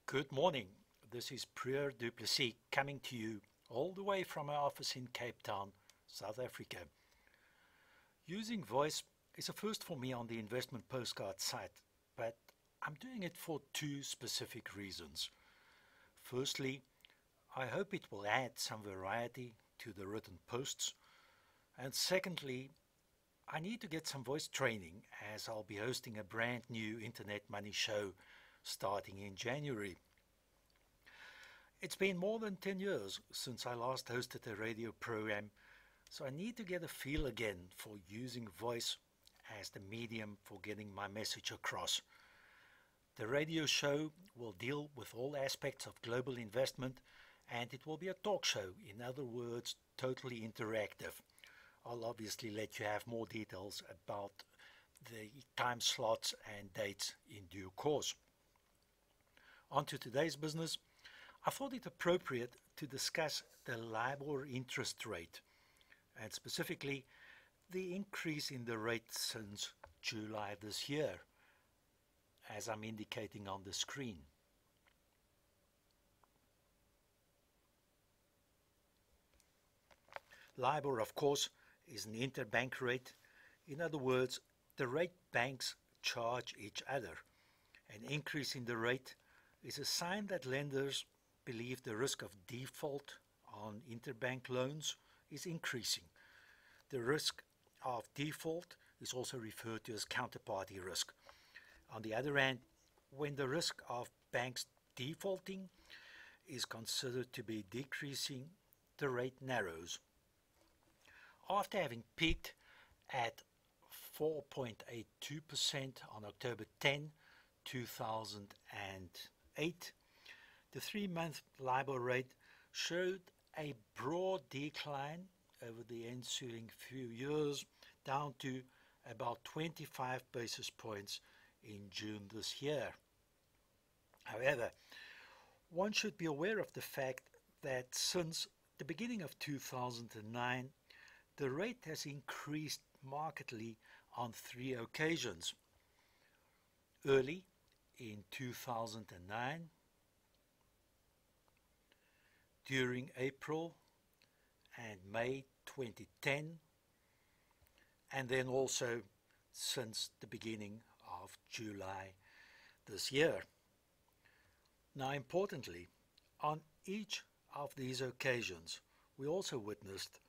Good morning. This is Prieur du Plessis coming to you all the way from our office in Cape Town, South Africa. Using voice is a first for me on the Investment Postcards site, but I'm doing it for two specific reasons. Firstly, I hope it will add some variety to the written posts, and secondly, I need to get some voice training as I'll be hosting a brand new Internet Money show starting in January. It's been more than 10 years since I last hosted a radio program, so I need to get a feel again for using voice as the medium for getting my message across. The radio show will deal with all aspects of global investment, and it will be a talk show, in other words, totally interactive. I'll obviously let you have more details about the time slots and dates in due course. On to today's business. I thought it appropriate to discuss the LIBOR interest rate, and specifically the increase in the rate since July this year, as I'm indicating on the screen. LIBOR, of course, is an interbank rate. In other words, the rate banks charge each other. An increase in the rate is a sign that lenders believe the risk of default on interbank loans is increasing. The risk of default is also referred to as counterparty risk. On the other hand, when the risk of banks defaulting is considered to be decreasing, the rate narrows. After having peaked at 4.82% on October 10, 2008, the 3-month LIBOR rate showed a broad decline over the ensuing few years, down to about 25 basis points in June this year. However, one should be aware of the fact that since the beginning of 2009, the rate has increased markedly on 3 occasions. Early in 2009, during April and May 2010, and then also since the beginning of July this year. Now, importantly, on each of these occasions, we also witnessed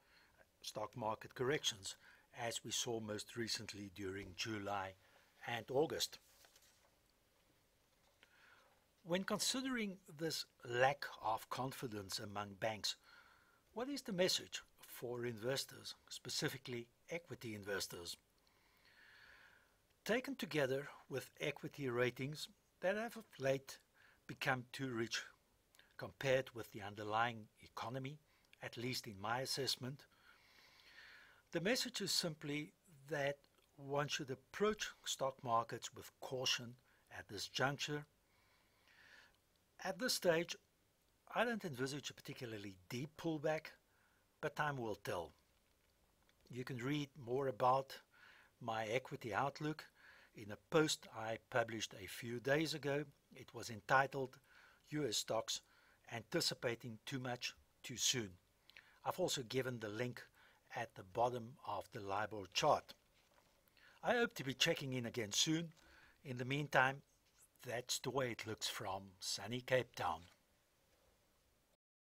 stock market corrections, as we saw most recently during July and August. When considering this lack of confidence among banks, what is the message for investors, specifically equity investors? Taken together with equity ratings that have of late become too rich compared with the underlying economy, at least in my assessment, the message is simply that one should approach stock markets with caution at this juncture. At this stage, I don't envisage a particularly deep pullback, but time will tell. You can read more about my equity outlook in a post I published a few days ago. It was entitled US Stocks Anticipating Too Much Too Soon. I've also given the link at the bottom of the LIBOR chart. I hope to be checking in again soon. In the meantime, that's the way it looks from sunny Cape Town.